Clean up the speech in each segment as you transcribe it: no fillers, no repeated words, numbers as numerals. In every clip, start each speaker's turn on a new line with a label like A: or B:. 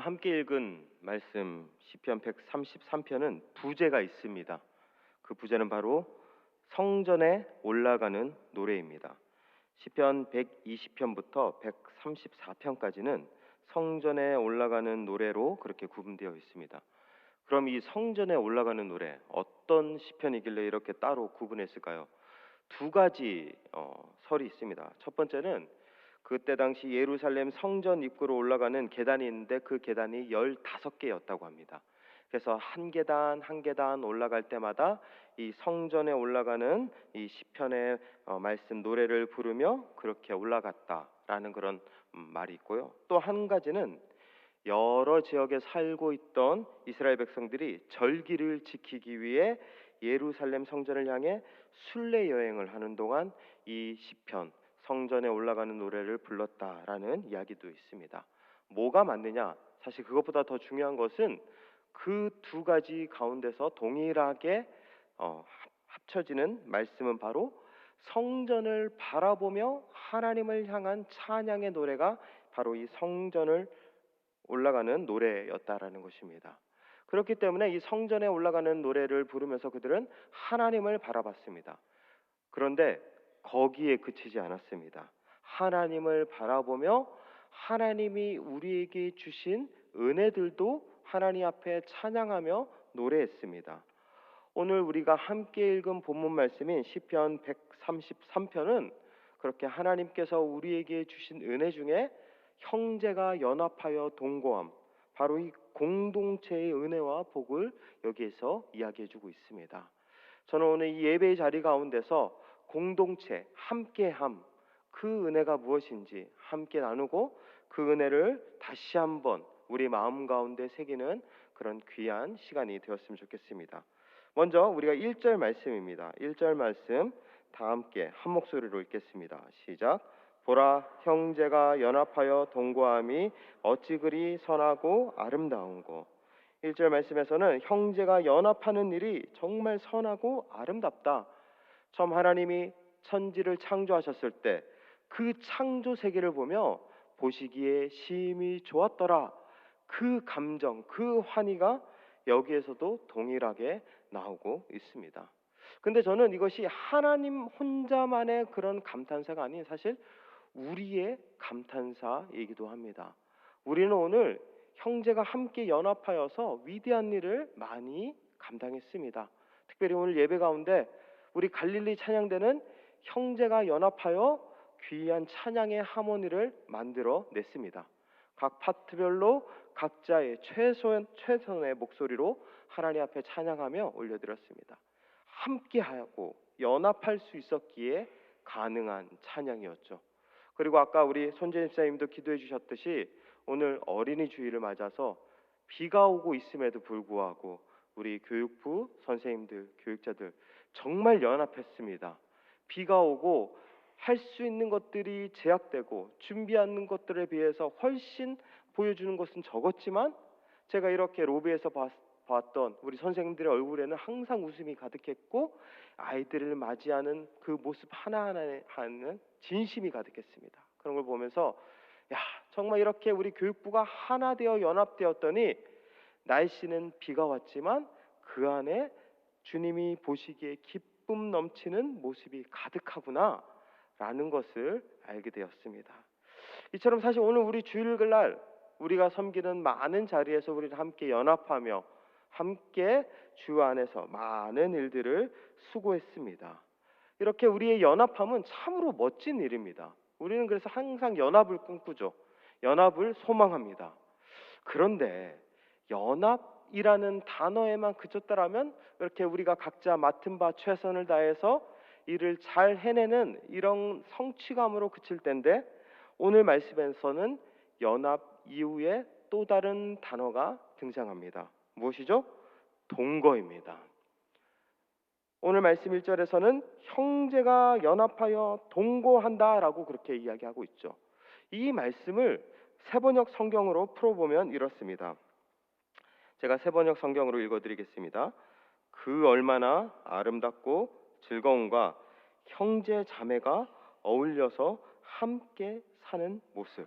A: 함께 읽은 말씀 시편 133편은 부제가 있습니다. 그 부제는 바로 성전에 올라가는 노래입니다. 시편 120편부터 134편까지는 성전에 올라가는 노래로 그렇게 구분되어 있습니다. 그럼 이 성전에 올라가는 노래 어떤 시편이길래 이렇게 따로 구분했을까요? 두 가지 설이 있습니다. 첫 번째는 그때 당시 예루살렘 성전 입구로 올라가는 계단이 있는데 그 계단이 15개였다고 합니다. 그래서 한 계단 한 계단 올라갈 때마다 이 성전에 올라가는 이 시편의 말씀 노래를 부르며 그렇게 올라갔다라는 그런 말이 있고요. 또 한 가지는 여러 지역에 살고 있던 이스라엘 백성들이 절기를 지키기 위해 예루살렘 성전을 향해 순례 여행을 하는 동안 이 시편 성전에 올라가는 노래를 불렀다라는 이야기도 있습니다. 뭐가 맞느냐? 사실 그것보다 더 중요한 것은 그 두 가지 가운데서 동일하게 합쳐지는 말씀은 바로 성전을 바라보며 하나님을 향한 찬양의 노래가 바로 이 성전을 올라가는 노래였다라는 것입니다. 그렇기 때문에 이 성전에 올라가는 노래를 부르면서 그들은 하나님을 바라봤습니다. 그런데 거기에 그치지 않았습니다. 하나님을 바라보며 하나님이 우리에게 주신 은혜들도 하나님 앞에 찬양하며 노래했습니다. 오늘 우리가 함께 읽은 본문 말씀인 시편 133편은 그렇게 하나님께서 우리에게 주신 은혜 중에 형제가 연합하여 동거함, 바로 이 공동체의 은혜와 복을 여기에서 이야기해주고 있습니다. 저는 오늘 이 예배의 자리 가운데서 공동체, 함께함, 그 은혜가 무엇인지 함께 나누고 그 은혜를 다시 한번 우리 마음 가운데 새기는 그런 귀한 시간이 되었으면 좋겠습니다. 먼저 우리가 1절 말씀입니다. 1절 말씀 다 함께 한 목소리로 읽겠습니다. 시작. 보라, 형제가 연합하여 동거함이 어찌 그리 선하고 아름다운고. 1절 말씀에서는 형제가 연합하는 일이 정말 선하고 아름답다. 처음 하나님이 천지를 창조하셨을 때 그 창조 세계를 보며 보시기에 심히 좋았더라. 그 감정, 그 환희가 여기에서도 동일하게 나오고 있습니다. 근데 저는 이것이 하나님 혼자만의 그런 감탄사가 아닌 사실 우리의 감탄사이기도 합니다. 우리는 오늘 형제가 함께 연합하여서 위대한 일을 많이 감당했습니다. 특별히 오늘 예배 가운데 우리 갈릴리 찬양대는 형제가 연합하여 귀한 찬양의 하모니를 만들어 냈습니다. 각 파트별로 각자의 최선의 목소리로 하나님 앞에 찬양하며 올려드렸습니다. 함께하고 연합할 수 있었기에 가능한 찬양이었죠. 그리고 아까 우리 손재 집사님도 기도해 주셨듯이 오늘 어린이 주일을 맞아서 비가 오고 있음에도 불구하고 우리 교육부 선생님들, 교육자들 정말 연합했습니다. 비가 오고 할 수 있는 것들이 제약되고 준비하는 것들에 비해서 훨씬 보여주는 것은 적었지만 제가 이렇게 로비에서 봤던 우리 선생님들의 얼굴에는 항상 웃음이 가득했고 아이들을 맞이하는 그 모습 하나하나에는 진심이 가득했습니다. 그런 걸 보면서 야, 정말 이렇게 우리 교육부가 하나 되어 연합되었더니 날씨는 비가 왔지만 그 안에 주님이 보시기에 기쁨 넘치는 모습이 가득하구나 라는 것을 알게 되었습니다. 이처럼 사실 오늘 우리 주일날 우리가 섬기는 많은 자리에서 우리는 함께 연합하며 함께 주 안에서 많은 일들을 수고했습니다. 이렇게 우리의 연합함은 참으로 멋진 일입니다. 우리는 그래서 항상 연합을 꿈꾸죠. 연합을 소망합니다. 그런데 연합이라는 단어에만 그쳤다라면 이렇게 우리가 각자 맡은 바 최선을 다해서 일을 잘 해내는 이런 성취감으로 그칠 텐데 오늘 말씀에서는 연합 이후에 또 다른 단어가 등장합니다. 무엇이죠? 동거입니다. 오늘 말씀 1절에서는 형제가 연합하여 동거한다라고 그렇게 이야기하고 있죠. 이 말씀을 세번역 성경으로 풀어보면 이렇습니다. 제가 세번역 성경으로 읽어드리겠습니다. 그 얼마나 아름답고 즐거움과 형제 자매가 어울려서 함께 사는 모습.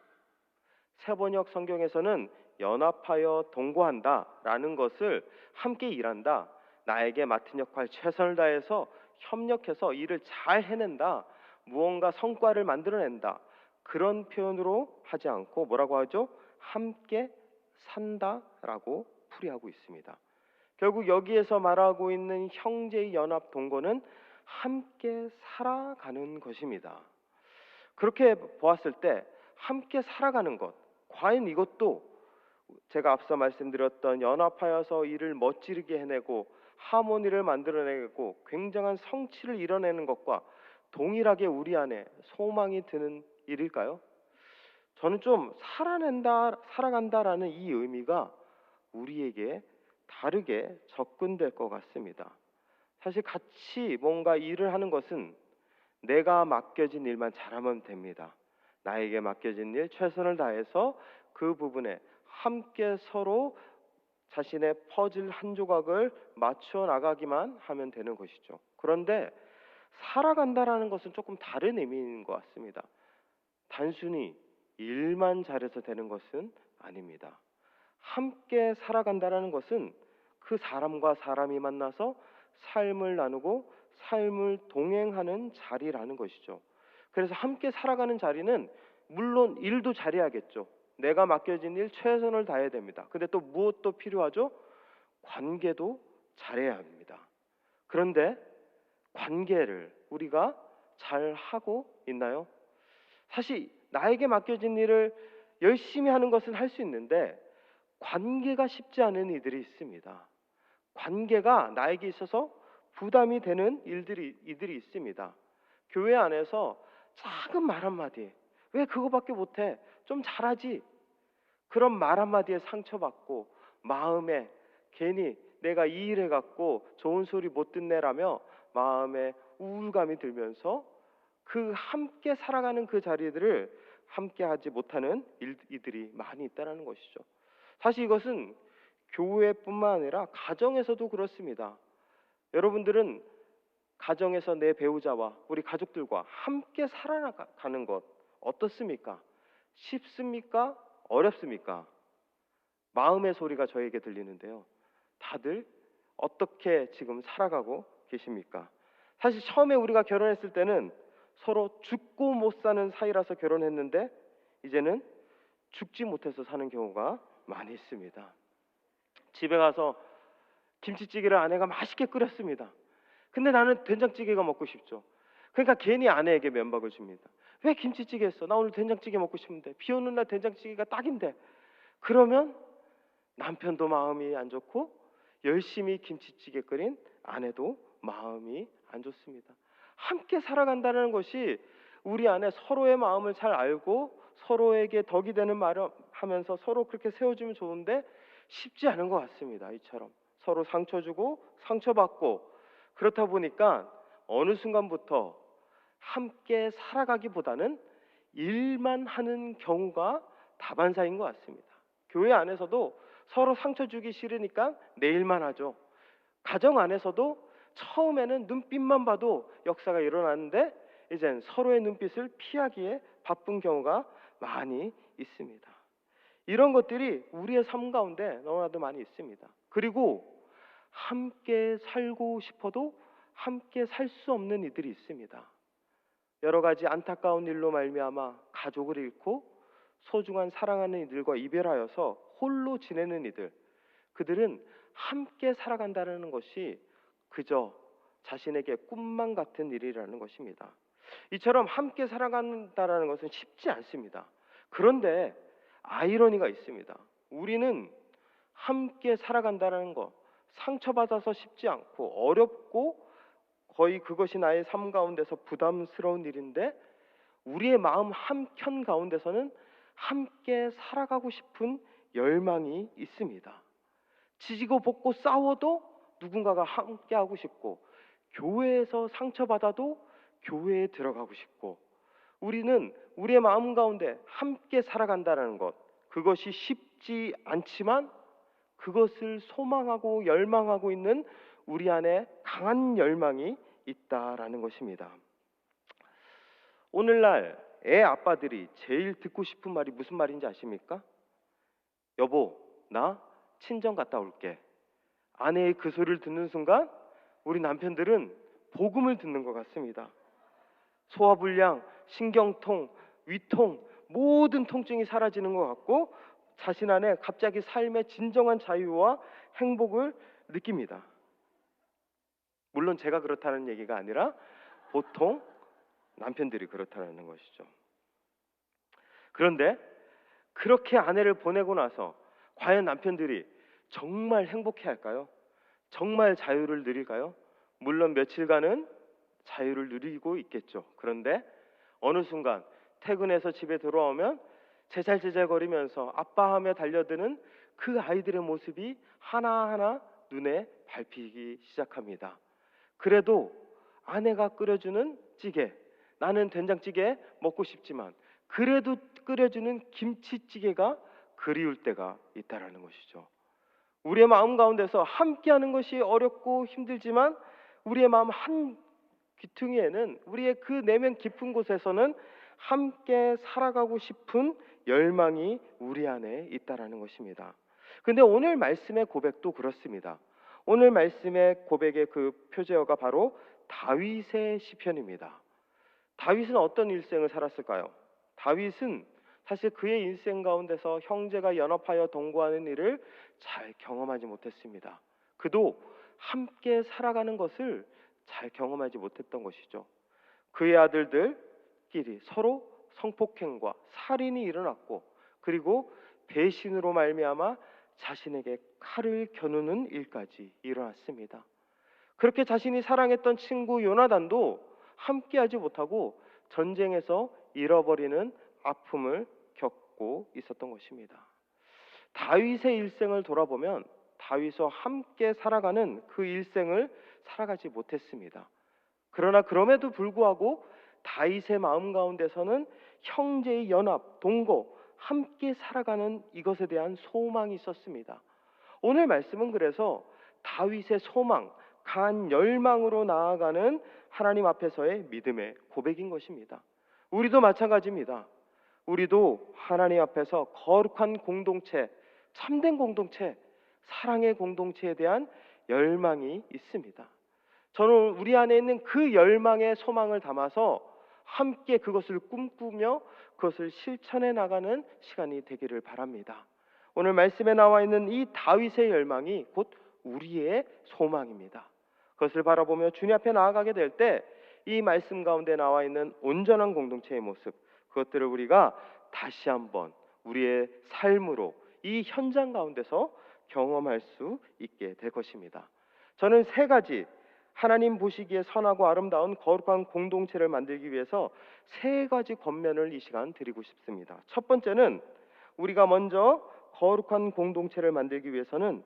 A: 새번역 성경에서는 연합하여 동거한다라는 것을 함께 일한다, 나에게 맡은 역할 최선을 다해서 협력해서 일을 잘 해낸다, 무언가 성과를 만들어낸다, 그런 표현으로 하지 않고 뭐라고 하죠? 함께 산다라고 풀이하고 있습니다. 결국 여기에서 말하고 있는 형제의 연합 동거는 함께 살아가는 것입니다. 그렇게 보았을 때 함께 살아가는 것, 과연 이것도 제가 앞서 말씀드렸던 연합하여서 일을 멋지게 해내고 하모니를 만들어내고 굉장한 성취를 이뤄내는 것과 동일하게 우리 안에 소망이 드는 일일까요? 저는 좀 살아간다라는 이 의미가 우리에게 다르게 접근될 것 같습니다. 사실 같이 뭔가 일을 하는 것은 내가 맡겨진 일만 잘하면 됩니다. 나에게 맡겨진 일 최선을 다해서 그 부분에 함께 서로 자신의 퍼즐 한 조각을 맞춰 나가기만 하면 되는 것이죠. 그런데 살아간다라는 것은 조금 다른 의미인 것 같습니다. 단순히 일만 잘해서 되는 것은 아닙니다. 함께 살아간다라는 것은 그 사람과 사람이 만나서 삶을 나누고 삶을 동행하는 자리라는 것이죠. 그래서 함께 살아가는 자리는 물론 일도 잘해야겠죠. 내가 맡겨진 일 최선을 다해야 됩니다. 근데 또 무엇도 필요하죠? 관계도 잘해야 합니다. 그런데 관계를 우리가 잘 하고 있나요? 사실 나에게 맡겨진 일을 열심히 하는 것은 할 수 있는데 관계가 쉽지 않은 이들이 있습니다. 관계가 나에게 있어서 부담이 되는 이들이 있습니다. 교회 안에서 작은 말 한마디, 왜 그거밖에 못해? 좀 잘하지? 그런 말 한마디에 상처받고 마음에 괜히 내가 이 일 해갖고 좋은 소리 못 듣네라며 마음에 우울감이 들면서 그 함께 살아가는 그 자리들을 함께 하지 못하는 이들이 많이 있다는 것이죠. 사실 이것은 교회뿐만 아니라 가정에서도 그렇습니다. 여러분들은 가정에서 내 배우자와 우리 가족들과 함께 살아가는 것 어떻습니까? 쉽습니까? 어렵습니까? 마음의 소리가 저에게 들리는데요. 다들 어떻게 지금 살아가고 계십니까? 사실 처음에 우리가 결혼했을 때는 서로 죽고 못 사는 사이라서 결혼했는데 이제는 죽지 못해서 사는 경우가 많이 있습니다. 집에 가서 김치찌개를 아내가 맛있게 끓였습니다. 근데 나는 된장찌개가 먹고 싶죠. 그러니까 괜히 아내에게 면박을 줍니다. 왜 김치찌개 했어? 나 오늘 된장찌개 먹고 싶은데. 비 오는 날 된장찌개가 딱인데. 그러면 남편도 마음이 안 좋고 열심히 김치찌개 끓인 아내도 마음이 안 좋습니다. 함께 살아간다는 것이 우리 안에 서로의 마음을 잘 알고 서로에게 덕이 되는 말을 하면서 서로 그렇게 세워주면 좋은데 쉽지 않은 것 같습니다. 이처럼 서로 상처 주고 상처받고 그렇다 보니까 어느 순간부터 함께 살아가기보다는 일만 하는 경우가 다반사인 것 같습니다. 교회 안에서도 서로 상처 주기 싫으니까 내 일만 하죠. 가정 안에서도 처음에는 눈빛만 봐도 역사가 일어나는데 이젠 서로의 눈빛을 피하기에 바쁜 경우가 많이 있습니다. 이런 것들이 우리의 삶 가운데 너무나도 많이 있습니다. 그리고 함께 살고 싶어도 함께 살 수 없는 이들이 있습니다. 여러 가지 안타까운 일로 말미암아 가족을 잃고 소중한 사랑하는 이들과 이별하여서 홀로 지내는 이들, 그들은 함께 살아간다는 것이 그저 자신에게 꿈만 같은 일이라는 것입니다. 이처럼 함께 살아간다는 것은 쉽지 않습니다. 그런데 아이러니가 있습니다. 우리는 함께 살아간다는 것, 상처받아서 쉽지 않고 어렵고 거의 그것이 나의 삶 가운데서 부담스러운 일인데 우리의 마음 한켠 가운데서는 함께 살아가고 싶은 열망이 있습니다. 지지고 볶고 싸워도 누군가가 함께 하고 싶고 교회에서 상처받아도 교회에 들어가고 싶고 우리는 우리의 마음 가운데 함께 살아간다는 것, 그것이 쉽지 않지만 그것을 소망하고 열망하고 있는 우리 안에 강한 열망이 있다라는 것입니다. 오늘날 애 아빠들이 제일 듣고 싶은 말이 무슨 말인지 아십니까? 여보, 나 친정 갔다 올게. 아내의 그 소리를 듣는 순간 우리 남편들은 복음을 듣는 것 같습니다. 소화불량, 신경통, 위통, 모든 통증이 사라지는 것 같고 자신 안에 갑자기 삶의 진정한 자유와 행복을 느낍니다. 물론 제가 그렇다는 얘기가 아니라 보통 남편들이 그렇다는 것이죠. 그런데 그렇게 아내를 보내고 나서 과연 남편들이 정말 행복해 할까요? 정말 자유를 누릴까요? 물론 며칠간은 자유를 누리고 있겠죠. 그런데 어느 순간 퇴근해서 집에 돌아오면 제잘제잘거리면서 아빠하며 달려드는 그 아이들의 모습이 하나하나 눈에 밟히기 시작합니다. 그래도 아내가 끓여주는 찌개, 나는 된장찌개 먹고 싶지만 그래도 끓여주는 김치찌개가 그리울 때가 있다라는 것이죠. 우리의 마음 가운데서 함께하는 것이 어렵고 힘들지만 우리의 마음 한 귀퉁이에는 우리의 그 내면 깊은 곳에서는 함께 살아가고 싶은 열망이 우리 안에 있다라는 것입니다. 근데 오늘 말씀의 고백도 그렇습니다. 오늘 말씀의 고백의 그 표제어가 바로 다윗의 시편입니다. 다윗은 어떤 일생을 살았을까요? 다윗은 사실 그의 인생 가운데서 형제가 연합하여 동거하는 일을 잘 경험하지 못했습니다. 그도 함께 살아가는 것을 잘 경험하지 못했던 것이죠. 그의 아들들끼리 서로 성폭행과 살인이 일어났고 그리고 배신으로 말미암아 자신에게 칼을 겨누는 일까지 일어났습니다. 그렇게 자신이 사랑했던 친구 요나단도 함께하지 못하고 전쟁에서 잃어버리는 아픔을 겪고 있었던 것입니다. 다윗의 일생을 돌아보면 다윗과 함께 살아가는 그 일생을 살아가지 못했습니다. 그러나 그럼에도 불구하고 다윗의 마음 가운데서는 형제의 연합, 동거, 함께 살아가는 이것에 대한 소망이 있었습니다. 오늘 말씀은 그래서 다윗의 소망, 강한 열망으로 나아가는 하나님 앞에서의 믿음의 고백인 것입니다. 우리도 마찬가지입니다. 우리도 하나님 앞에서 거룩한 공동체, 참된 공동체, 사랑의 공동체에 대한 열망이 있습니다. 저는 우리 안에 있는 그 열망의 소망을 담아서 함께 그것을 꿈꾸며 그것을 실천해 나가는 시간이 되기를 바랍니다. 오늘 말씀에 나와 있는 이 다윗의 열망이 곧 우리의 소망입니다. 그것을 바라보며 주님 앞에 나아가게 될 때 이 말씀 가운데 나와 있는 온전한 공동체의 모습, 그것들을 우리가 다시 한번 우리의 삶으로 이 현장 가운데서 경험할 수 있게 될 것입니다. 저는 세 가지 하나님 보시기에 선하고 아름다운 거룩한 공동체를 만들기 위해서 세 가지 권면을 이 시간 드리고 싶습니다. 첫 번째는 우리가 먼저 거룩한 공동체를 만들기 위해서는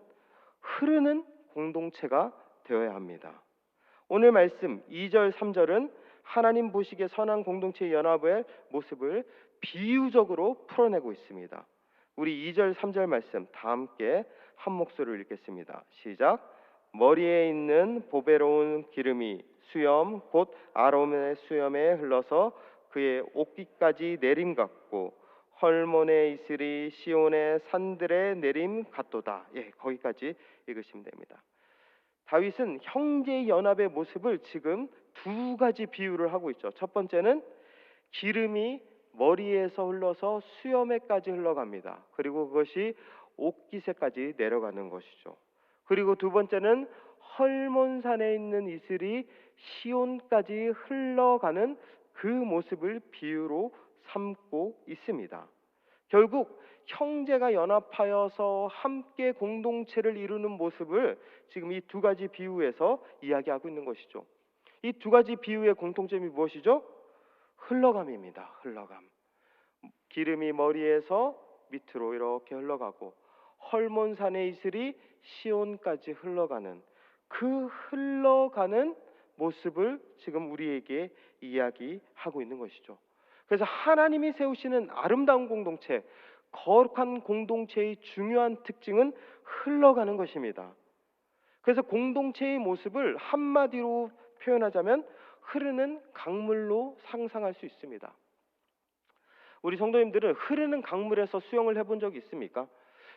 A: 흐르는 공동체가 되어야 합니다. 오늘 말씀 2절 3절은 하나님 보시기에 선한 공동체의 연합의 모습을 비유적으로 풀어내고 있습니다. 우리 2절 3절 말씀 다 함께 한 목소리로 읽겠습니다. 시작. 머리에 있는 보배로운 기름이 수염 곧 아론의 수염에 흘러서 그의 옷깃까지 내림 같고 헐몬의 이슬이 시온의 산들의 내림 같도다. 거기까지 읽으시면 됩니다. 다윗은 형제 연합의 모습을 지금 두 가지 비유를 하고 있죠. 첫 번째는 기름이 머리에서 흘러서 수염에까지 흘러갑니다. 그리고 그것이 옷깃에까지 내려가는 것이죠. 그리고 두 번째는 헐몬산에 있는 이슬이 시온까지 흘러가는 그 모습을 비유로 삼고 있습니다. 결국 형제가 연합하여서 함께 공동체를 이루는 모습을 지금 이 두 가지 비유에서 이야기하고 있는 것이죠. 이 두 가지 비유의 공통점이 무엇이죠? 흘러감입니다. 흘러감. 기름이 머리에서 밑으로 이렇게 흘러가고 헐몬산의 이슬이 시온까지 흘러가는 그 흘러가는 모습을 지금 우리에게 이야기하고 있는 것이죠. 그래서 하나님이 세우시는 아름다운 공동체, 거룩한 공동체의 중요한 특징은 흘러가는 것입니다. 그래서 공동체의 모습을 한마디로 표현하자면 흐르는 강물로 상상할 수 있습니다. 우리 성도님들은 흐르는 강물에서 수영을 해본 적이 있습니까?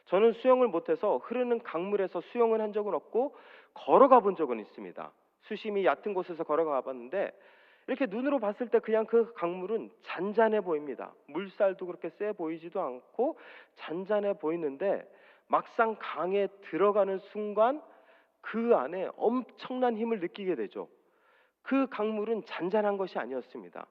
A: 저는 수영을 못해서 흐르는 강물에서 수영을 한 적은 없고 걸어가 본 적은 있습니다. 수심이 얕은 곳에서 걸어가 봤는데 이렇게 눈으로 봤을 때 그냥 그 강물은 잔잔해 보입니다. 물살도 그렇게 세 보이지도 않고 잔잔해 보이는데 막상 강에 들어가는 순간 그 안에 엄청난 힘을 느끼게 되죠. 그 강물은 잔잔한 것이 아니었습니다.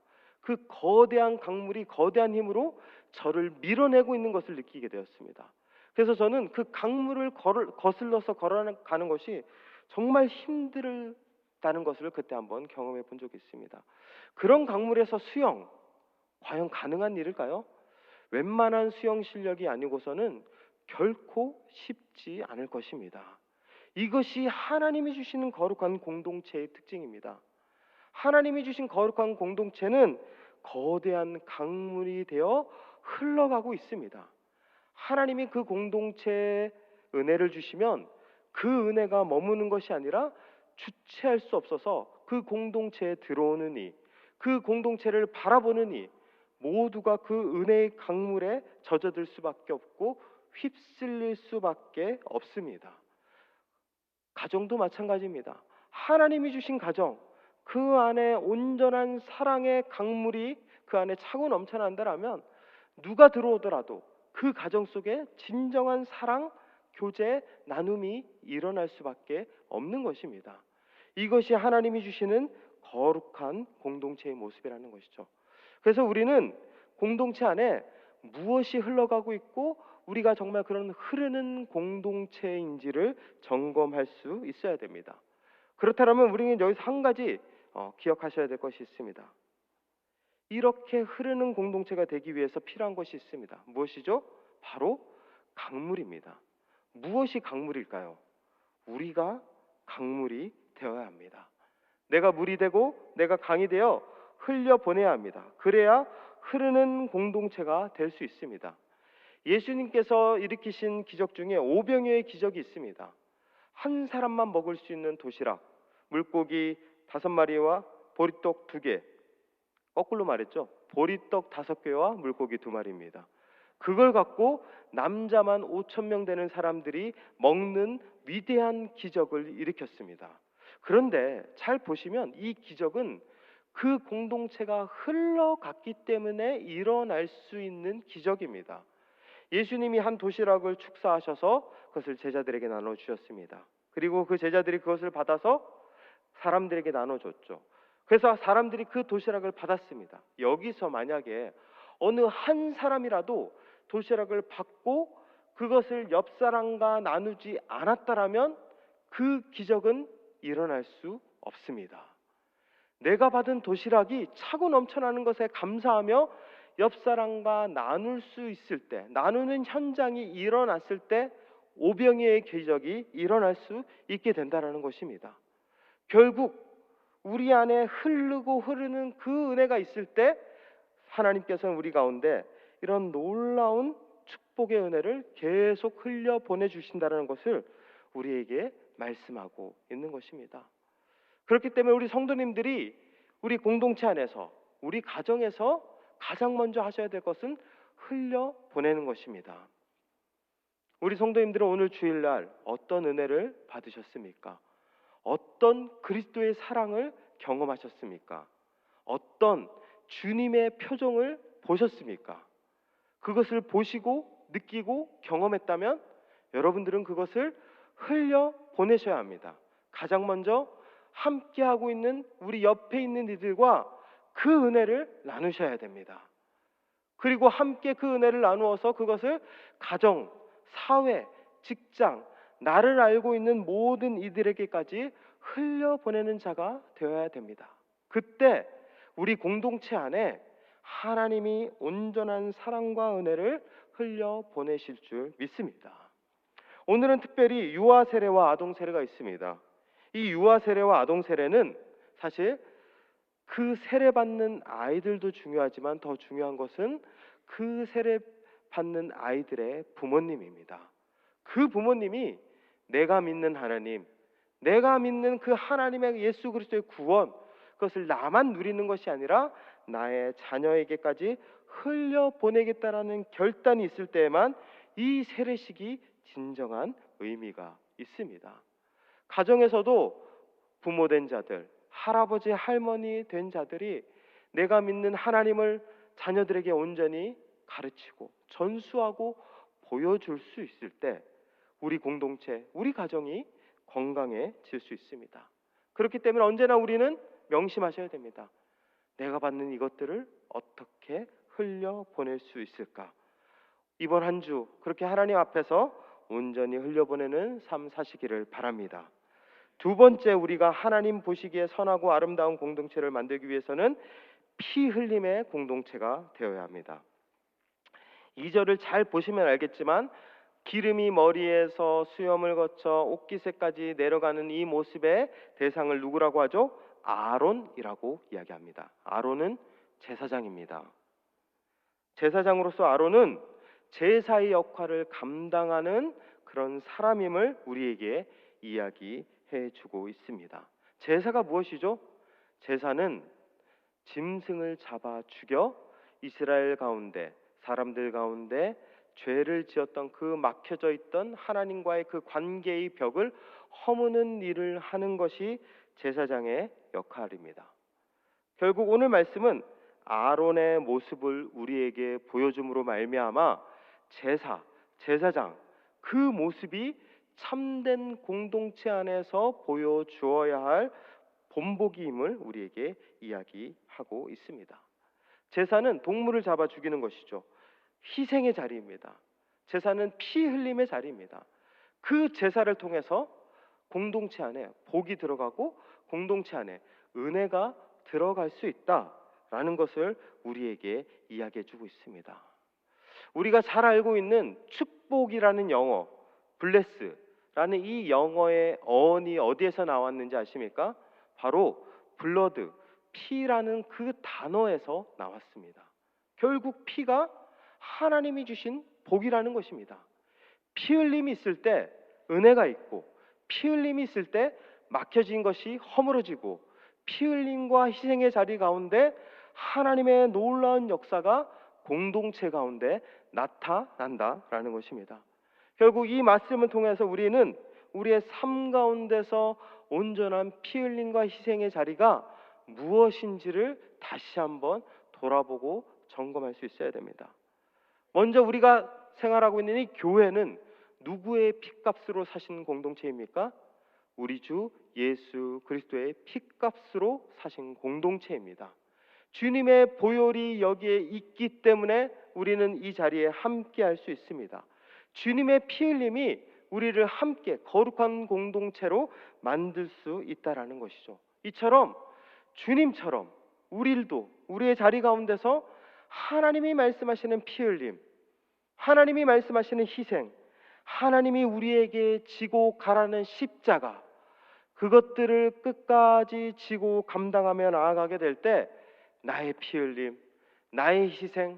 A: 그 거대한 강물이 거대한 힘으로 저를 밀어내고 있는 것을 느끼게 되었습니다. 그래서 저는 그 강물을 거슬러서 걸어가는 것이 정말 힘들다는 것을 그때 한번 경험해 본 적이 있습니다. 그런 강물에서 수영, 과연 가능한 일일까요? 웬만한 수영 실력이 아니고서는 결코 쉽지 않을 것입니다. 이것이 하나님이 주시는 거룩한 공동체의 특징입니다. 하나님이 주신 거룩한 공동체는 거대한 강물이 되어 흘러가고 있습니다. 하나님이 그 공동체에 은혜를 주시면 그 은혜가 머무는 것이 아니라 주체할 수 없어서 그 공동체에 들어오는 이, 그 공동체를 바라보는 이 모두가 그 은혜의 강물에 젖어들 수밖에 없고 휩쓸릴 수밖에 없습니다. 가정도 마찬가지입니다. 하나님이 주신 가정, 그 안에 온전한 사랑의 강물이 그 안에 차고 넘쳐난다라면 누가 들어오더라도 그 가정 속에 진정한 사랑, 교제, 나눔이 일어날 수밖에 없는 것입니다. 이것이 하나님이 주시는 거룩한 공동체의 모습이라는 것이죠. 그래서 우리는 공동체 안에 무엇이 흘러가고 있고 우리가 정말 그런 흐르는 공동체인지를 점검할 수 있어야 됩니다. 그렇다면 우리는 여기서 한 가지 기억하셔야 될 것이 있습니다. 이렇게 흐르는 공동체가 되기 위해서 필요한 것이 있습니다. 무엇이죠? 바로 강물입니다. 무엇이 강물일까요? 우리가 강물이 되어야 합니다. 내가 물이 되고 내가 강이 되어 흘려보내야 합니다. 그래야 흐르는 공동체가 될 수 있습니다. 예수님께서 일으키신 기적 중에 오병이어의 기적이 있습니다. 한 사람만 먹을 수 있는 도시락, 물고기 5마리와 보리떡 2개, 거꾸로 말했죠. 보리떡 5개와 물고기 2마리입니다. 그걸 갖고 남자만 5,000명 되는 사람들이 먹는 위대한 기적을 일으켰습니다. 그런데 잘 보시면 이 기적은 그 공동체가 흘러갔기 때문에 일어날 수 있는 기적입니다. 예수님이 한 도시락을 축사하셔서 그것을 제자들에게 나눠주셨습니다. 그리고 그 제자들이 그것을 받아서 사람들에게 나눠줬죠. 그래서 사람들이 그 도시락을 받았습니다. 여기서 만약에 어느 한 사람이라도 도시락을 받고 그것을 옆 사람과 나누지 않았다라면 그 기적은 일어날 수 없습니다. 내가 받은 도시락이 차고 넘쳐나는 것에 감사하며 옆 사람과 나눌 수 있을 때, 나누는 현장이 일어났을 때 오병이어의 기적이 일어날 수 있게 된다는 것입니다. 결국 우리 안에 흐르는 그 은혜가 있을 때 하나님께서는 우리 가운데 이런 놀라운 축복의 은혜를 계속 흘려 보내주신다는 것을 우리에게 말씀하고 있는 것입니다. 그렇기 때문에 우리 성도님들이 우리 공동체 안에서, 우리 가정에서 가장 먼저 하셔야 될 것은 흘려 보내는 것입니다. 우리 성도님들은 오늘 주일날 어떤 은혜를 받으셨습니까? 어떤 그리스도의 사랑을 경험하셨습니까? 어떤 주님의 표정을 보셨습니까? 그것을 보시고 느끼고 경험했다면 여러분들은 그것을 흘려 보내셔야 합니다. 가장 먼저 함께하고 있는 우리 옆에 있는 이들과 그 은혜를 나누셔야 됩니다. 그리고 함께 그 은혜를 나누어서 그것을 가정, 사회, 직장, 나를 알고 있는 모든 이들에게까지 흘려보내는 자가 되어야 됩니다. 그때 우리 공동체 안에 하나님이 온전한 사랑과 은혜를 흘려보내실 줄 믿습니다. 오늘은 특별히 유아 세례와 아동 세례가 있습니다. 이 유아 세례와 아동 세례는 사실 그 세례받는 아이들도 중요하지만 더 중요한 것은 그 세례받는 아이들의 부모님입니다. 그 부모님이 내가 믿는 하나님, 내가 믿는 그 하나님의 예수 그리스도의 구원, 그것을 나만 누리는 것이 아니라 나의 자녀에게까지 흘려보내겠다라는 결단이 있을 때에만 이 세례식이 진정한 의미가 있습니다. 가정에서도 부모 된 자들, 할아버지, 할머니 된 자들이 내가 믿는 하나님을 자녀들에게 온전히 가르치고 전수하고 보여줄 수 있을 때 우리 공동체, 우리 가정이 건강해질 수 있습니다. 그렇기 때문에 언제나 우리는 명심하셔야 됩니다. 내가 받는 이것들을 어떻게 흘려보낼 수 있을까? 이번 한 주 그렇게 하나님 앞에서 온전히 흘려보내는 삶 사시기를 바랍니다. 두 번째, 우리가 하나님 보시기에 선하고 아름다운 공동체를 만들기 위해서는 피 흘림의 공동체가 되어야 합니다. 2절을 잘 보시면 알겠지만 기름이 머리에서 수염을 거쳐 옷깃에까지 내려가는 이 모습의 대상을 누구라고 하죠? 아론이라고 이야기합니다. 아론은 제사장입니다. 제사장으로서 아론은 제사의 역할을 감당하는 그런 사람임을 우리에게 이야기해 주고 있습니다. 제사가 무엇이죠? 제사는 짐승을 잡아 죽여 이스라엘 가운데, 사람들 가운데 죄를 지었던 그 막혀져 있던 하나님과의 그 관계의 벽을 허무는 일을 하는 것이 제사장의 역할입니다. 결국 오늘 말씀은 아론의 모습을 우리에게 보여줌으로 말미암아 제사장 그 모습이 참된 공동체 안에서 보여주어야 할 본보기임을 우리에게 이야기하고 있습니다. 제사는 동물을 잡아 죽이는 것이죠. 희생의 자리입니다. 제사는 피 흘림의 자리입니다. 그 제사를 통해서 공동체 안에 복이 들어가고 공동체 안에 은혜가 들어갈 수 있다라는 것을 우리에게 이야기해 주고 있습니다. 우리가 잘 알고 있는 축복이라는 영어, 블레스라는 이 영어의 어원이 어디에서 나왔는지 아십니까? 바로 블러드, 피라는 그 단어에서 나왔습니다. 결국 피가 하나님이 주신 복이라는 것입니다. 피 흘림이 있을 때 은혜가 있고, 피 흘림이 있을 때 막혀진 것이 허물어지고, 피 흘림과 희생의 자리 가운데 하나님의 놀라운 역사가 공동체 가운데 나타난다라는 것입니다. 결국 이 말씀을 통해서 우리는 우리의 삶 가운데서 온전한 피 흘림과 희생의 자리가 무엇인지를 다시 한번 돌아보고 점검할 수 있어야 됩니다. 먼저 우리가 생활하고 있는 이 교회는 누구의 핏값으로 사신 공동체입니까? 우리 주 예수 그리스도의 핏값으로 사신 공동체입니다. 주님의 보혈이 여기에 있기 때문에 우리는 이 자리에 함께 할 수 있습니다. 주님의 피 흘림이 우리를 함께 거룩한 공동체로 만들 수 있다라는 것이죠. 이처럼 주님처럼 우리도 우리의 자리 가운데서 하나님이 말씀하시는 피 흘림, 하나님이 말씀하시는 희생, 하나님이 우리에게 지고 가라는 십자가, 그것들을 끝까지 지고 감당하며 나아가게 될 때 나의 피 흘림, 나의 희생,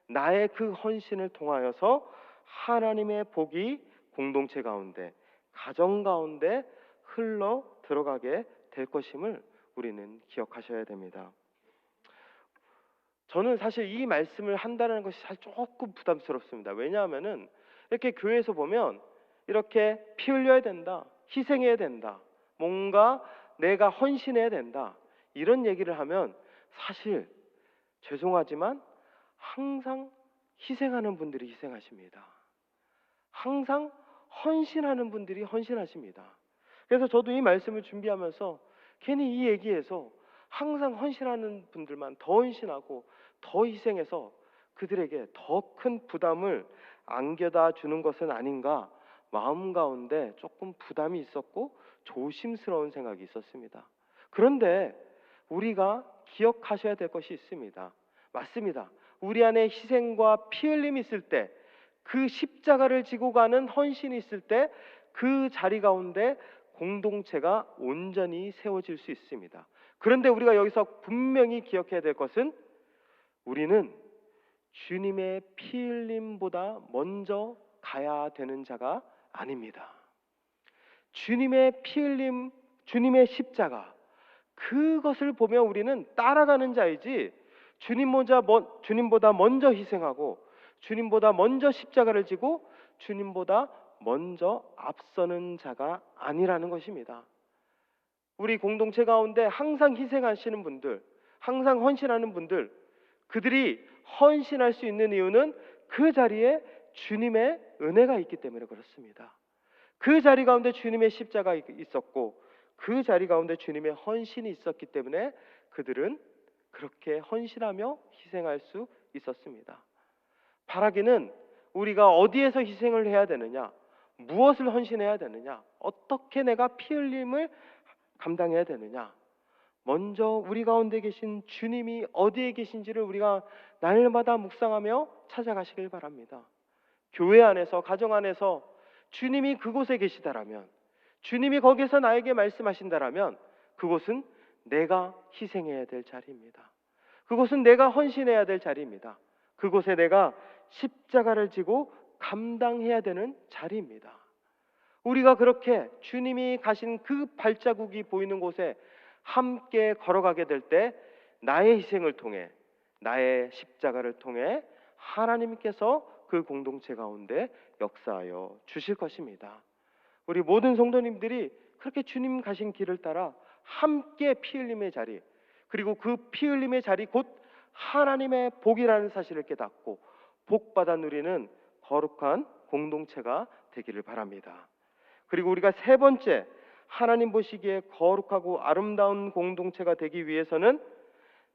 A: 나의 그 헌신을 통하여서 하나님의 복이 공동체 가운데, 가정 가운데 흘러 들어가게 될 것임을 우리는 기억하셔야 됩니다. 저는 사실 이 말씀을 한다는 것이 사실 조금 부담스럽습니다. 왜냐하면은 이렇게 교회에서 보면 이렇게 피 흘려야 된다, 희생해야 된다, 뭔가 내가 헌신해야 된다, 이런 얘기를 하면 사실 죄송하지만 항상 희생하는 분들이 희생하십니다. 항상 헌신하는 분들이 헌신하십니다. 그래서 저도 이 말씀을 준비하면서 괜히 이 얘기에서 항상 헌신하는 분들만 더 헌신하고 더 희생해서 그들에게 더 큰 부담을 안겨다 주는 것은 아닌가 마음 가운데 조금 부담이 있었고 조심스러운 생각이 있었습니다. 그런데 우리가 기억하셔야 될 것이 있습니다. 맞습니다. 우리 안에 희생과 피 흘림이 있을 때, 그 십자가를 지고 가는 헌신이 있을 때 그 자리 가운데 공동체가 온전히 세워질 수 있습니다. 그런데 우리가 여기서 분명히 기억해야 될 것은 우리는 주님의 피 흘림보다 먼저 가야 되는 자가 아닙니다. 주님의 피 흘림, 주님의 십자가, 그것을 보며 우리는 따라가는 자이지 주님보다 먼저 희생하고 주님보다 먼저 십자가를 지고 주님보다 먼저 앞서는 자가 아니라는 것입니다. 우리 공동체 가운데 항상 희생하시는 분들, 항상 헌신하는 분들, 그들이 헌신할 수 있는 이유는 그 자리에 주님의 은혜가 있기 때문에 그렇습니다. 그 자리 가운데 주님의 십자가 있었고 그 자리 가운데 주님의 헌신이 있었기 때문에 그들은 그렇게 헌신하며 희생할 수 있었습니다. 바라기는 우리가 어디에서 희생을 해야 되느냐, 무엇을 헌신해야 되느냐, 어떻게 내가 피 흘림을 감당해야 되느냐, 먼저 우리 가운데 계신 주님이 어디에 계신지를 우리가 날마다 묵상하며 찾아가시길 바랍니다. 교회 안에서, 가정 안에서 주님이 그곳에 계시다라면, 주님이 거기서 나에게 말씀하신다라면 그곳은 내가 희생해야 될 자리입니다. 그곳은 내가 헌신해야 될 자리입니다. 그곳에 내가 십자가를 지고 감당해야 되는 자리입니다. 우리가 그렇게 주님이 가신 그 발자국이 보이는 곳에 함께 걸어가게 될 때 나의 희생을 통해, 나의 십자가를 통해 하나님께서 그 공동체 가운데 역사하여 주실 것입니다. 우리 모든 성도님들이 그렇게 주님 가신 길을 따라 함께 피 흘림의 자리, 그리고 그 피 흘림의 자리 곧 하나님의 복이라는 사실을 깨닫고 복받아 누리는 거룩한 공동체가 되기를 바랍니다. 그리고 우리가 세 번째, 하나님 보시기에 거룩하고 아름다운 공동체가 되기 위해서는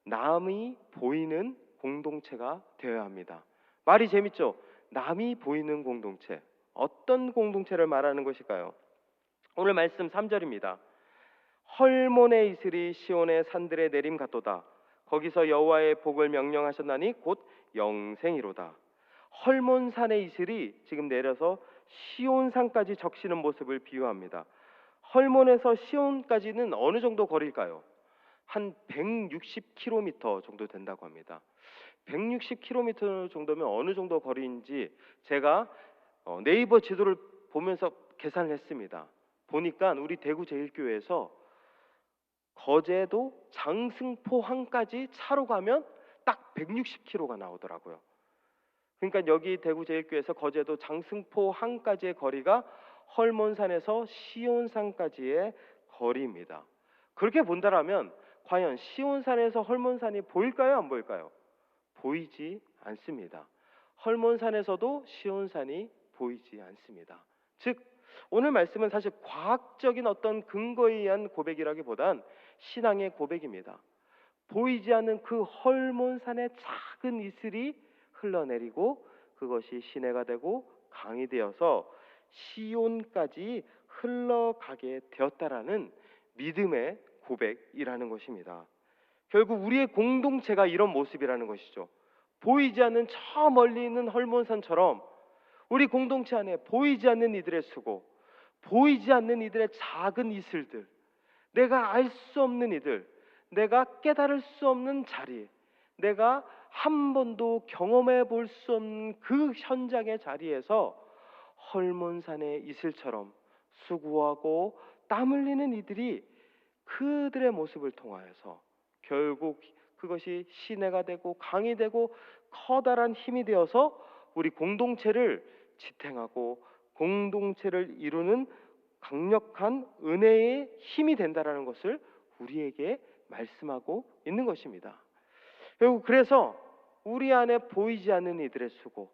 A: 남이 보이는 공동체가 되어야 합니다. 말이 재밌죠? 남이 보이는 공동체. 어떤 공동체를 말하는 것일까요? 오늘 말씀 3절입니다. 헐몬의 이슬이 시온의 산들에 내림 같도다. 거기서 여호와의 복을 명령하셨나니 곧 영생이로다. 헐몬산의 이슬이 지금 내려서 시온산까지 적시는 모습을 비유합니다. 헐몬에서 시온까지는 어느 정도 거리일까요? 한 160km 정도 된다고 합니다. 160km 정도면 어느 정도 거리인지 제가 네이버 지도를 보면서 계산을 했습니다. 보니까 우리 대구제일교회에서 거제도 장승포항까지 차로 가면 딱 160km가 나오더라고요. 그러니까 여기 대구제일교회에서 거제도 장승포항까지의 거리가 헐몬산에서 시온산까지의 거리입니다. 그렇게 본다라면 과연 시온산에서 헐몬산이 보일까요? 안 보일까요? 보이지 않습니다. 헐몬산에서도 시온산이 보이지 않습니다. 즉 오늘 말씀은 사실 과학적인 어떤 근거에 의한 고백이라기보단 신앙의 고백입니다. 보이지 않는 그 헐몬산의 작은 이슬이 흘러내리고 그것이 시내가 되고 강이 되어서 시온까지 흘러가게 되었다라는 믿음의 고백이라는 것입니다. 결국 우리의 공동체가 이런 모습이라는 것이죠. 보이지 않는 저 멀리 있는 헐몬산처럼 우리 공동체 안에 보이지 않는 이들의 수고, 보이지 않는 이들의 작은 이슬들, 내가 알 수 없는 이들, 내가 깨달을 수 없는 자리, 내가 한 번도 경험해 볼 수 없는 그 현장의 자리에서 헐몬산의 이슬처럼 수고하고 땀 흘리는 이들이 그들의 모습을 통하여서 결국 그것이 시내가 되고 강이 되고 커다란 힘이 되어서 우리 공동체를 지탱하고 공동체를 이루는 강력한 은혜의 힘이 된다라는 것을 우리에게 말씀하고 있는 것입니다. 결국 그래서 우리 안에 보이지 않는 이들의 수고,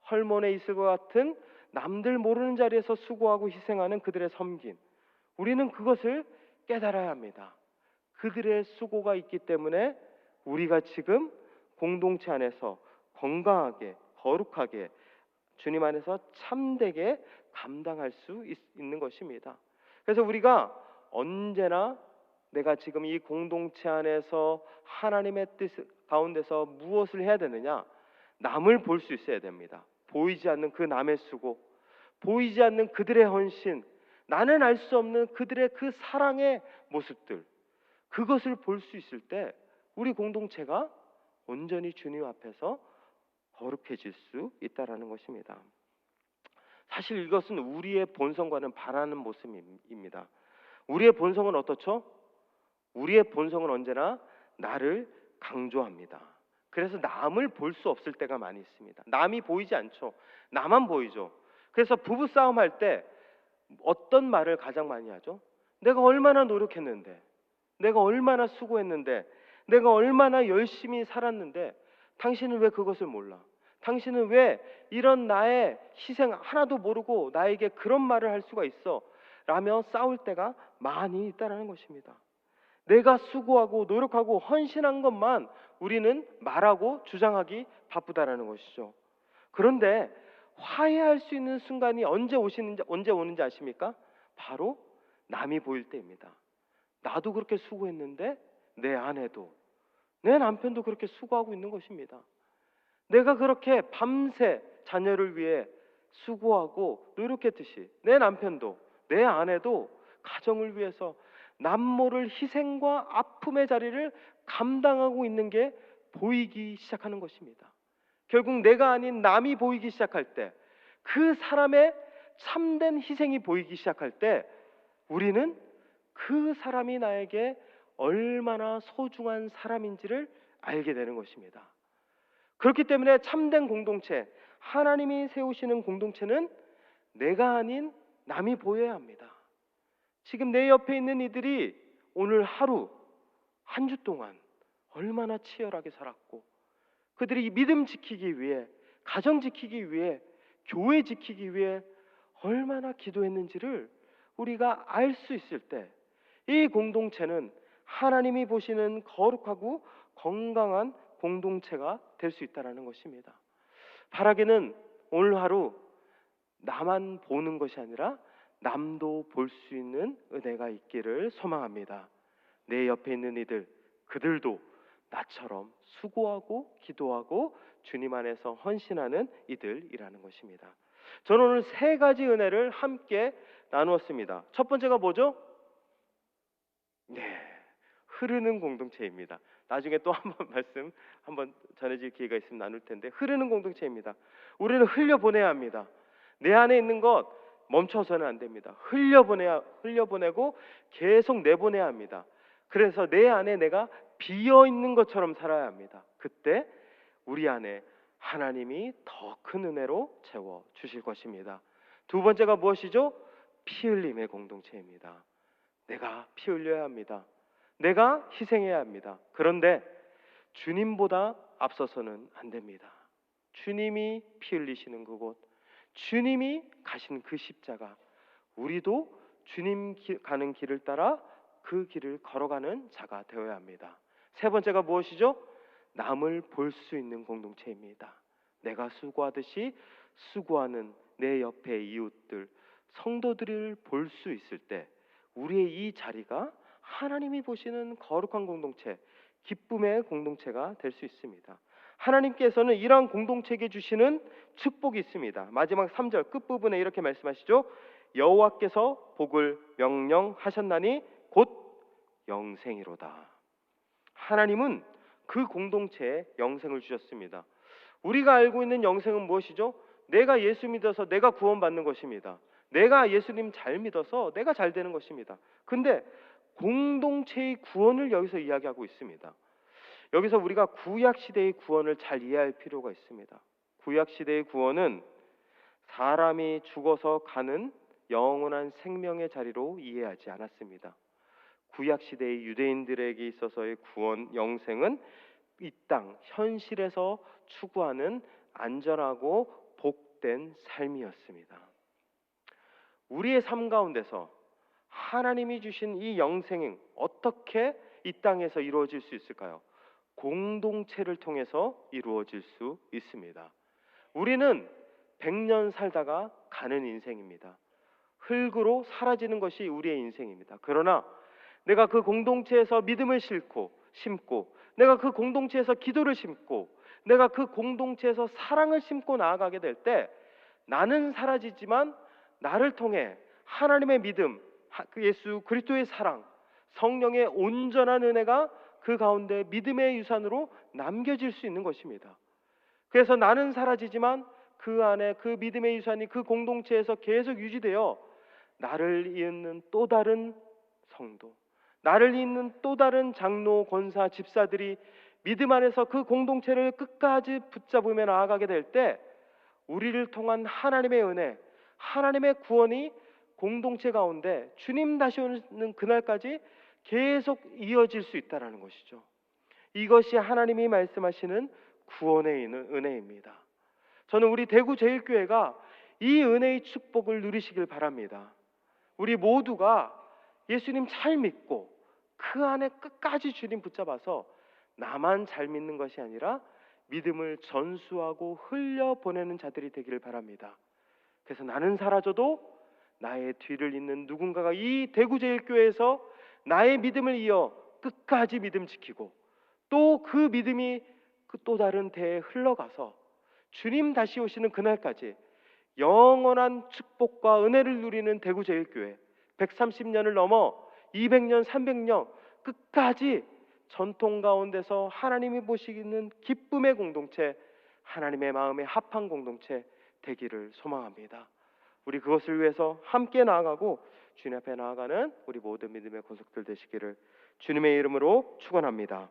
A: 헐몬에 있을 것 같은 남들 모르는 자리에서 수고하고 희생하는 그들의 섬김, 우리는 그것을 깨달아야 합니다. 그들의 수고가 있기 때문에 우리가 지금 공동체 안에서 건강하게, 거룩하게, 주님 안에서 참되게 감당할 수 있는 것입니다. 그래서 우리가 언제나 내가 지금 이 공동체 안에서 하나님의 뜻 가운데서 무엇을 해야 되느냐? 남을 볼 수 있어야 됩니다. 보이지 않는 그 남의 수고, 보이지 않는 그들의 헌신, 나는 알 수 없는 그들의 그 사랑의 모습들, 그것을 볼 수 있을 때 우리 공동체가 온전히 주님 앞에서 거룩해질 수 있다라는 것입니다. 사실 이것은 우리의 본성과는 반하는 모습입니다. 우리의 본성은 어떻죠? 우리의 본성은 언제나 나를 강조합니다. 그래서 남을 볼 수 없을 때가 많이 있습니다. 남이 보이지 않죠. 나만 보이죠. 그래서 부부 싸움 할 때 어떤 말을 가장 많이 하죠? 내가 얼마나 노력했는데, 내가 얼마나 수고했는데, 내가 얼마나 열심히 살았는데 당신은 왜 그것을 몰라? 당신은 왜 이런 나의 희생 하나도 모르고 나에게 그런 말을 할 수가 있어? 라며 싸울 때가 많이 있다는 것입니다. 내가 수고하고 노력하고 헌신한 것만 우리는 말하고 주장하기 바쁘다라는 것이죠. 그런데 화해할 수 있는 순간이 언제 오는지 아십니까? 바로 남이 보일 때입니다. 나도 그렇게 수고했는데 내 아내도, 내 남편도 그렇게 수고하고 있는 것입니다. 내가 그렇게 밤새 자녀를 위해 수고하고 노력했듯이 내 남편도, 내 아내도 가정을 위해서 남모를 희생과 아픔의 자리를 감당하고 있는 게 보이기 시작하는 것입니다. 결국 내가 아닌 남이 보이기 시작할 때, 그 사람의 참된 희생이 보이기 시작할 때 우리는 그 사람이 나에게 얼마나 소중한 사람인지를 알게 되는 것입니다. 그렇기 때문에 참된 공동체, 하나님이 세우시는 공동체는 내가 아닌 남이 보여야 합니다. 지금 내 옆에 있는 이들이 오늘 하루, 한 주 동안 얼마나 치열하게 살았고, 그들이 믿음 지키기 위해, 가정 지키기 위해, 교회 지키기 위해 얼마나 기도했는지를 우리가 알 수 있을 때, 이 공동체는 하나님이 보시는 거룩하고 건강한 공동체가 될 수 있다는 것입니다. 바라기는 오늘 하루 나만 보는 것이 아니라 남도 볼 수 있는 은혜가 있기를 소망합니다. 내 옆에 있는 이들, 그들도 나처럼 수고하고 기도하고 주님 안에서 헌신하는 이들이라는 것입니다. 저는 오늘 세 가지 은혜를 함께 나누었습니다. 첫 번째가 뭐죠? 네, 흐르는 공동체입니다. 나중에 또 말씀 한번 전해질 기회가 있으면 나눌 텐데, 흐르는 공동체입니다. 우리는 흘려보내야 합니다. 내 안에 있는 것 멈춰서는 안 됩니다. 흘려보내고 계속 내보내야 합니다. 그래서 내 안에 내가 비어 있는 것처럼 살아야 합니다. 그때 우리 안에 하나님이 더 큰 은혜로 채워 주실 것입니다. 두 번째가 무엇이죠? 피 흘림의 공동체입니다. 내가 피 흘려야 합니다. 내가 희생해야 합니다. 그런데 주님보다 앞서서는 안 됩니다. 주님이 피 흘리시는 그곳, 주님이 가신 그 십자가, 우리도 주님 가는 길을 따라 그 길을 걸어가는 자가 되어야 합니다. 세 번째가 무엇이죠? 남을 볼 수 있는 공동체입니다. 내가 수고하듯이 수고하는 내 옆의 이웃들, 성도들을 볼 수 있을 때 우리의 이 자리가 하나님이 보시는 거룩한 공동체, 기쁨의 공동체가 될 수 있습니다. 하나님께서는 이러한 공동체에게 주시는 축복이 있습니다. 마지막 3절 끝부분에 이렇게 말씀하시죠. 여호와께서 복을 명령하셨나니 곧 영생이로다. 하나님은 그 공동체에 영생을 주셨습니다. 우리가 알고 있는 영생은 무엇이죠? 내가 예수 믿어서 내가 구원받는 것입니다. 내가 예수님 잘 믿어서 내가 잘 되는 것입니다. 근데 공동체의 구원을 여기서 이야기하고 있습니다. 여기서 우리가 구약시대의 구원을 잘 이해할 필요가 있습니다. 구약시대의 구원은 사람이 죽어서 가는 영원한 생명의 자리로 이해하지 않았습니다. 구약시대의 유대인들에게 있어서의 구원, 영생은 이 땅, 현실에서 추구하는 안전하고 복된 삶이었습니다. 우리의 삶 가운데서 하나님이 주신 이 영생은 어떻게 이 땅에서 이루어질 수 있을까요? 공동체를 통해서 이루어질 수 있습니다. 우리는 100년 살다가 가는 인생입니다. 흙으로 사라지는 것이 우리의 인생입니다. 그러나 내가 그 공동체에서 믿음을 심고, 내가 그 공동체에서 기도를 심고, 내가 그 공동체에서 사랑을 심고 나아가게 될 때 나는 사라지지만 나를 통해 하나님의 믿음, 예수 그리스도의 사랑, 성령의 온전한 은혜가 그 가운데 믿음의 유산으로 남겨질 수 있는 것입니다. 그래서 나는 사라지지만 그 안에 그 믿음의 유산이 그 공동체에서 계속 유지되어 나를 잇는 또 다른 성도, 나를 잇는 또 다른 장로, 권사, 집사들이 믿음 안에서 그 공동체를 끝까지 붙잡으며 나아가게 될 때 우리를 통한 하나님의 은혜, 하나님의 구원이 공동체 가운데 주님 다시 오는 그날까지 계속 이어질 수 있다는 것이죠. 이것이 하나님이 말씀하시는 구원의 은혜입니다. 저는 우리 대구 제일교회가 이 은혜의 축복을 누리시길 바랍니다. 우리 모두가 예수님 잘 믿고 그 안에 끝까지 주님 붙잡아서 나만 잘 믿는 것이 아니라 믿음을 전수하고 흘려보내는 자들이 되기를 바랍니다. 그래서 나는 사라져도 나의 뒤를 잇는 누군가가 이 대구제일교회에서 나의 믿음을 이어 끝까지 믿음 지키고 또 그 믿음이 그 또 다른 대에 흘러가서 주님 다시 오시는 그날까지 영원한 축복과 은혜를 누리는 대구제일교회 130년을 넘어 200년, 300년 끝까지 전통 가운데서 하나님이 보시기는 기쁨의 공동체, 하나님의 마음에 합한 공동체 되기를 소망합니다. 우리 그것을 위해서 함께 나아가고 주님 앞에 나아가는 우리 모든 믿음의 권속들 되시기를 주님의 이름으로 축원합니다.